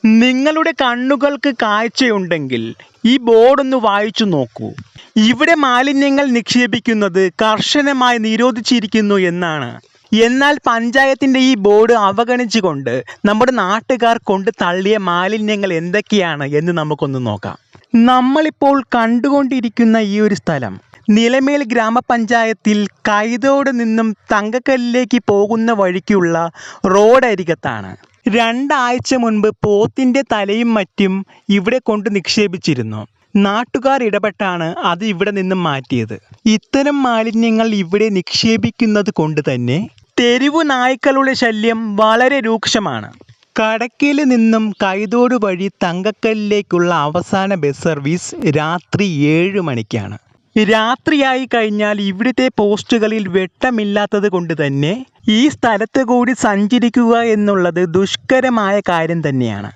നിങ്ങളുടെ കണ്ണുകൾക്ക് കാഴ്ചയുണ്ടെങ്കിൽ ഈ ബോർഡൊന്ന് വായിച്ചു നോക്കൂ. ഇവിടെ മാലിന്യങ്ങൾ നിക്ഷേപിക്കുന്നത് കർശനമായി നിരോധിച്ചിരിക്കുന്നു എന്നാണ്. എന്നാൽ പഞ്ചായത്തിൻ്റെ ഈ ബോർഡ് അവഗണിച്ചുകൊണ്ട് നമ്മുടെ നാട്ടുകാർ കൊണ്ട് തള്ളിയ മാലിന്യങ്ങൾ എന്തൊക്കെയാണ് എന്ന് നമുക്കൊന്ന് നോക്കാം. നമ്മളിപ്പോൾ കണ്ടുകൊണ്ടിരിക്കുന്ന ഈ ഒരു സ്ഥലം നിലമേൽ ഗ്രാമപഞ്ചായത്തിൽ കൈതോട് നിന്നും തങ്കക്കല്ലിലേക്ക് പോകുന്ന വഴിക്കുള്ള റോഡരികത്താണ്. 2 ആഴ്ച മുൻപ് പോത്തിൻ്റെ തലയും മറ്റും ഇവിടെ കൊണ്ട് നിക്ഷേപിച്ചിരുന്നു. നാട്ടുകാർ ഇടപെട്ടാണ് അത് ഇവിടെ നിന്നും മാറ്റിയത്. ഇത്തരം മാലിന്യങ്ങൾ ഇവിടെ നിക്ഷേപിക്കുന്നത് കൊണ്ട് തന്നെ തെരുവു നായ്ക്കളുടെ ശല്യം വളരെ രൂക്ഷമാണ്. കടക്കയിൽ നിന്നും കൈതോട് വഴി തങ്കക്കല്ലിലേക്കുള്ള അവസാന ബസ് സർവീസ് രാത്രി 7 മണിക്കാണ്. രാത്രിയായി കഴിഞ്ഞാൽ ഇവിടുത്തെ പോസ്റ്റുകളിൽ വെട്ടമില്ലാത്തത് കൊണ്ട് തന്നെ ഈ സ്ഥലത്ത് കൂടി സഞ്ചരിക്കുക എന്നുള്ളത് ദുഷ്കരമായ കാര്യം തന്നെയാണ്.